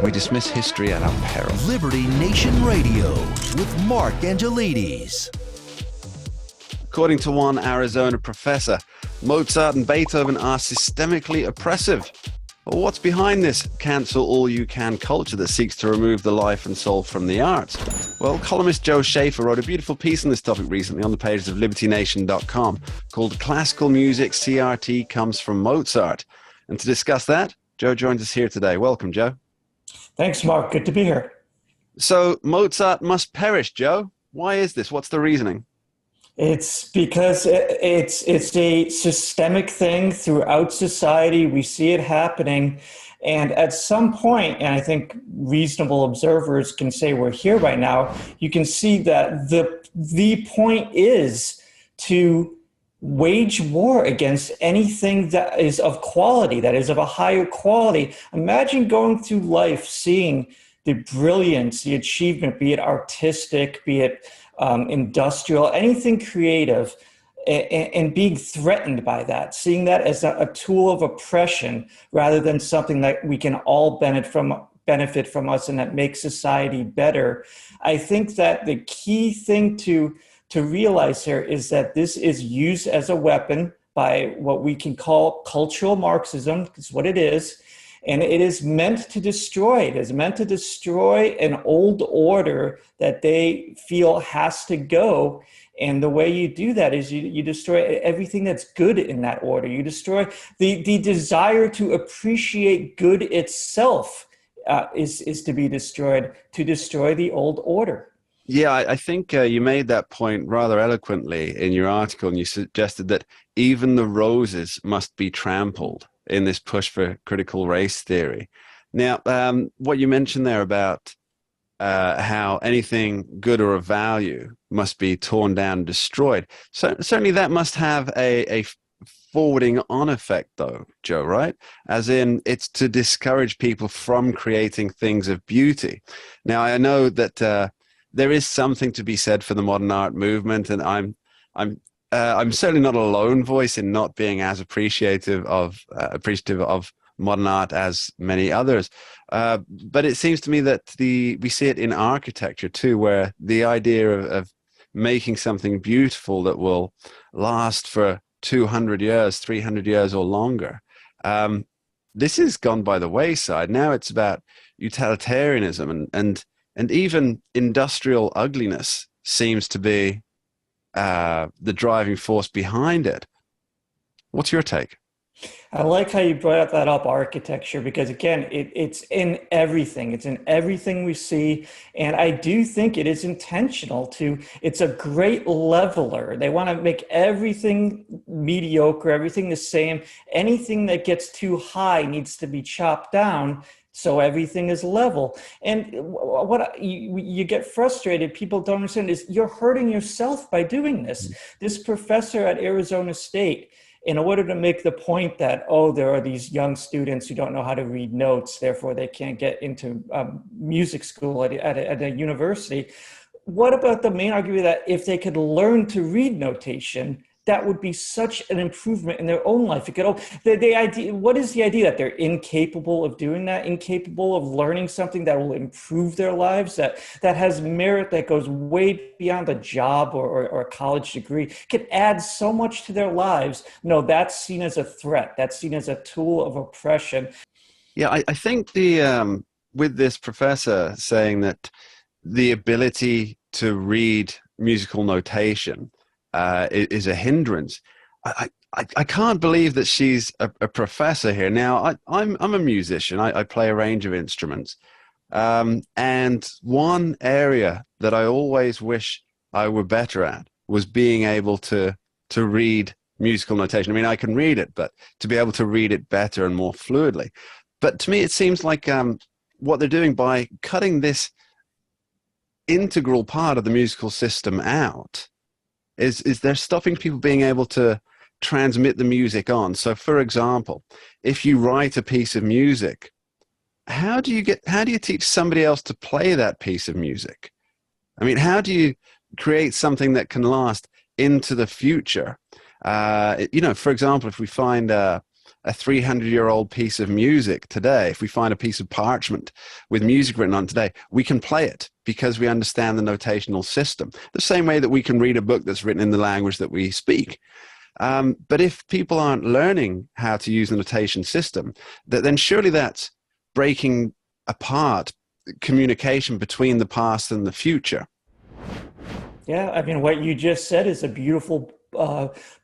We dismiss history at our peril. Liberty Nation Radio with Mark Angelides. According to one Arizona professor, Mozart and Beethoven are systemically oppressive. Well, what's behind this cancel-all-you-can culture that seeks to remove the life and soul from the arts? Well, columnist Joe Schaefer wrote a beautiful piece on this topic recently on the pages of libertynation.com called Classical Music CRT Comes from Mozart. And to discuss that, Joe joins us here today. Welcome, Joe. Thanks, Mark. Good to be here. So, Mozart must perish, Joe. Why is this? What's the reasoning? It's because it's a systemic thing throughout society. We see it happening. And at some point, and I think reasonable observers can say we're here right now, you can see that the point is to wage war against anything that is of quality, that is of a higher quality. Imagine going through life seeing the brilliance, the achievement, be it artistic, be it industrial, anything creative, and being threatened by that, seeing that as a tool of oppression rather than something that we can all benefit from us and that makes society better. I think that the key thing to realize here is that this is used as a weapon by what we can call cultural Marxism. It's what it is. And it is meant to destroy. It is meant to destroy an old order that they feel has to go. And the way you do that is you destroy everything that's good in that order. You destroy the desire to appreciate good itself is to be destroyed, to destroy the old order. Yeah, I think you made that point rather eloquently in your article, and you suggested that even the roses must be trampled in this push for critical race theory. Now, what you mentioned there about how anything good or of value must be torn down and destroyed, so certainly that must have a forwarding on effect, though, Joe, right? As in, it's to discourage people from creating things of beauty. Now, I know that there is something to be said for the modern art movement, and I'm certainly not a lone voice in not being as appreciative of modern art as many others. But it seems to me that we see it in architecture too, where the idea of making something beautiful that will last for 200 years, 300 years or longer, this has gone by the wayside. Now it's about utilitarianism and even industrial ugliness seems to be the driving force behind it. What's your take? I like how you brought that up, architecture, because again, it's in everything. It's in everything we see. And I do think it is intentional it's a great leveler. They want to make everything mediocre, everything the same. Anything that gets too high needs to be chopped down, so everything is level. And what you get frustrated, people don't understand, is you're hurting yourself by doing this. This professor at Arizona State, in order to make the point that, there are these young students who don't know how to read notes, therefore they can't get into music school at a university. What about the main argument that if they could learn to read notation, that would be such an improvement in their own life? The idea, what is the idea that they're incapable of doing that, incapable of learning something that will improve their lives, that has merit, that goes way beyond a job or a college degree, can add so much to their lives? No, that's seen as a threat. That's seen as a tool of oppression. Yeah, I think with this professor saying that the ability to read musical notation is a hindrance. I can't believe that she's a professor here. Now, I'm a musician. I play a range of instruments. And one area that I always wish I were better at was being able to read musical notation. I mean, I can read it, but to be able to read it better and more fluidly. But to me, it seems like what they're doing by cutting this integral part of the musical system out is they're stopping people being able to transmit the music on. So, for example, if you write a piece of music, how do you teach somebody else to play that piece of music? I mean, how do you create something that can last into the future? For example, if we find a a 300-year-old piece of music today, if we find a piece of parchment with music written on today, we can play it because we understand the notational system, the same way that we can read a book that's written in the language that we speak. But if people aren't learning how to use the notation system, then surely that's breaking apart communication between the past and the future. Yeah, I mean, what you just said is a beautiful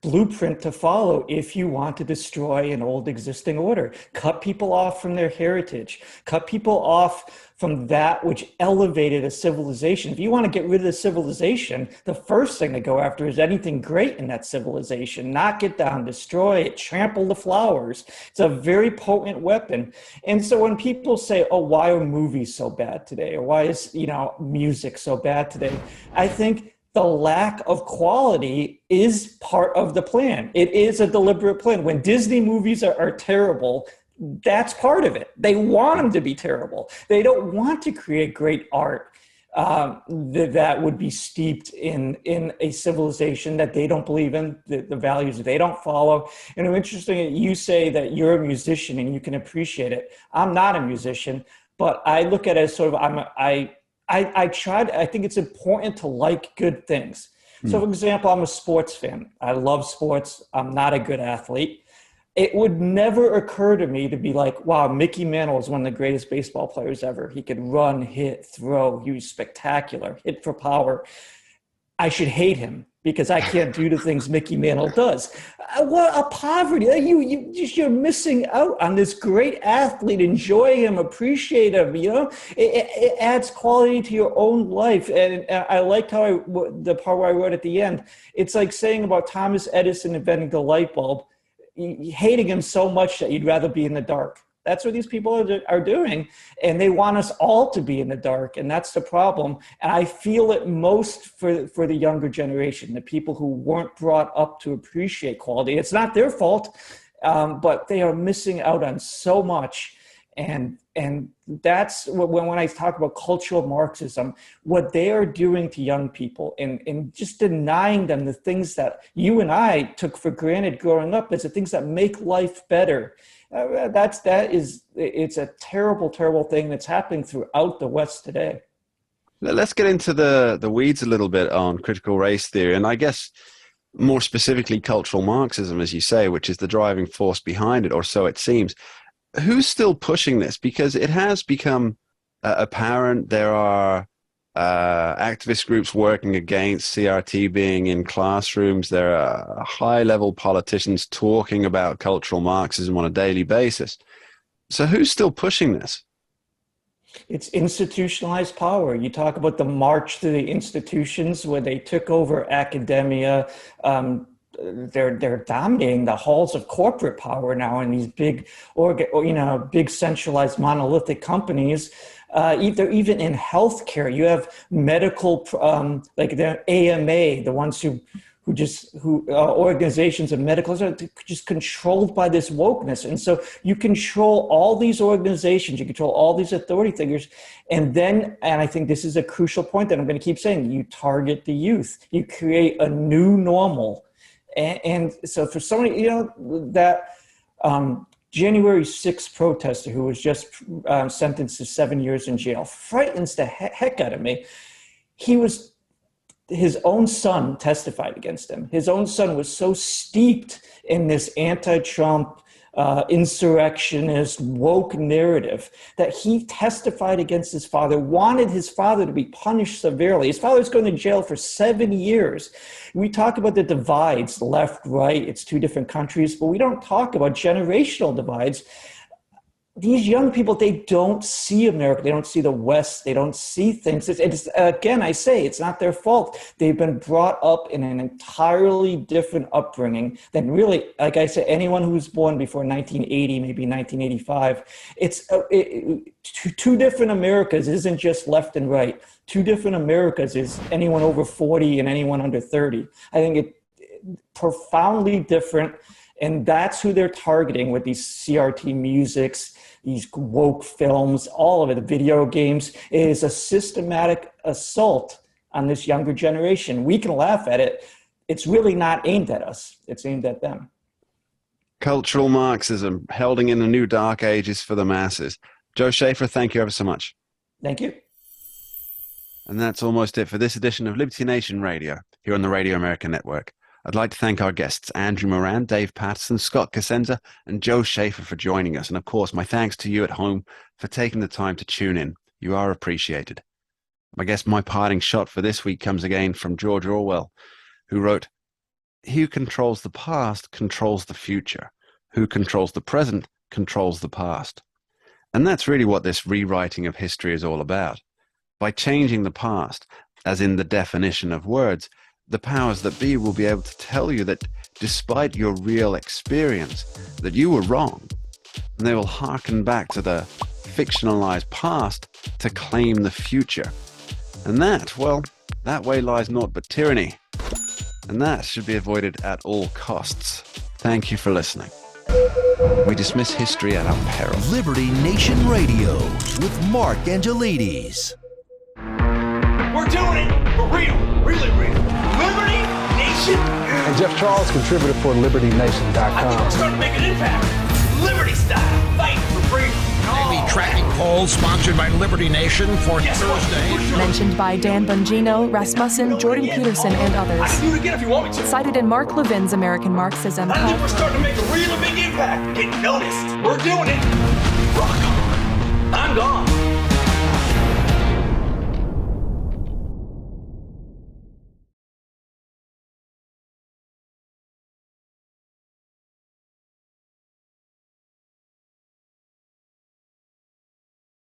blueprint to follow if you want to destroy an old existing order. Cut people off from their heritage, cut people off from that which elevated a civilization. If you want to get rid of the civilization, the first thing to go after is anything great in that civilization. Knock it down, destroy it, trample the flowers. It's a very potent weapon. And so when people say, oh, why are movies so bad today? Or why is, music so bad today? I think the lack of quality is part of the plan. It is a deliberate plan. When Disney movies are terrible, that's part of it. They want them to be terrible. They don't want to create great art that would be steeped in a civilization that they don't believe in, the values that they don't follow. And it's interesting that you say that you're a musician and you can appreciate it. I'm not a musician, but I look at it as sort of, I think it's important to like good things. So, for example, I'm a sports fan. I love sports. I'm not a good athlete. It would never occur to me to be like, wow, Mickey Mantle is one of the greatest baseball players ever. He could run, hit, throw. He was spectacular, hit for power. I should hate him because I can't do the things Mickey Mantle does. What a poverty. You're missing out on this great athlete. Enjoy him, appreciate him, It adds quality to your own life. And I liked how the part where I wrote at the end, it's like saying about Thomas Edison inventing the light bulb, hating him so much that you'd rather be in the dark. That's what these people are doing. And they want us all to be in the dark. And that's the problem. And I feel it most for the younger generation, the people who weren't brought up to appreciate quality. It's not their fault, but they are missing out on so much. And that's when I talk about cultural Marxism, what they are doing to young people and just denying them the things that you and I took for granted growing up as the things that make life better. It's a terrible, terrible thing that's happening throughout the West today. Let's get into the weeds a little bit on critical race theory, and I guess more specifically cultural Marxism, as you say, which is the driving force behind it, or so it seems. Who's still pushing this? Because it has become apparent there are activist groups working against CRT being in classrooms. There are high-level politicians talking about cultural Marxism on a daily basis. So who's still pushing this? It's institutionalized power. You talk about the march to the institutions where they took over academia. They're dominating the halls of corporate power now in these big centralized monolithic companies. Even in healthcare, you have medical like the AMA, the ones who organizations of medical are just controlled by this wokeness. And so you control all these organizations, you control all these authority figures. And I think this is a crucial point that I'm going to keep saying, you target the youth, you create a new normal. And so for somebody, that January 6th protester who was just sentenced to 7 years in jail frightens the heck out of me. His own son testified against him. His own son was so steeped in this anti-Trump, insurrectionist, woke narrative that he testified against his father, wanted his father to be punished severely. His father's going to jail for 7 years. We talk about the divides, left, right, it's two different countries, but we don't talk about generational divides. These young people, they don't see America. They don't see the West. They don't see things. Again, I say, it's not their fault. They've been brought up in an entirely different upbringing than really, like I said, anyone who was born before 1980, maybe 1985. It's two different Americas isn't just left and right. Two different Americas is anyone over 40 and anyone under 30. I think it's profoundly different. And that's who they're targeting with these CRT musics, these woke films, all of it, the video games. It is a systematic assault on this younger generation. We can laugh at it. It's really not aimed at us. It's aimed at them. Cultural Marxism, heralding in the new dark ages for the masses. Joe Schaefer, thank you ever so much. Thank you. And that's almost it for this edition of Liberty Nation Radio here on the Radio America Network. I'd like to thank our guests, Andrew Moran, Dave Patterson, Scott Cosenza, and Joe Schaefer for joining us. And of course, my thanks to you at home for taking the time to tune in. You are appreciated. I guess my parting shot for this week comes again from George Orwell, who wrote, "He who controls the past controls the future. Who controls the present controls the past." And that's really what this rewriting of history is all about. By changing the past, as in the definition of words, the powers that be will be able to tell you that despite your real experience, that you were wrong. And they will hearken back to the fictionalized past to claim the future. And that, well, that way lies naught but tyranny. And that should be avoided at all costs. Thank you for listening. We dismiss history at our peril. Liberty Nation Radio with Mark Angelides. We're doing it for real, really real. Liberty Nation. And Jeff Charles, contributor for LibertyNation.com. I think we're starting to make an impact. Liberty style, fight for freedom. Daily tracking poll sponsored by Liberty Nation for Thursday. Mentioned by Dan Bongino, Rasmussen, Jordan Peterson, and I others. can do it again if you want me to. Cited in Mark Levin's American Marxism. I think we're starting to make a really big impact. Get noticed. We're doing it. Rock on. I'm gone.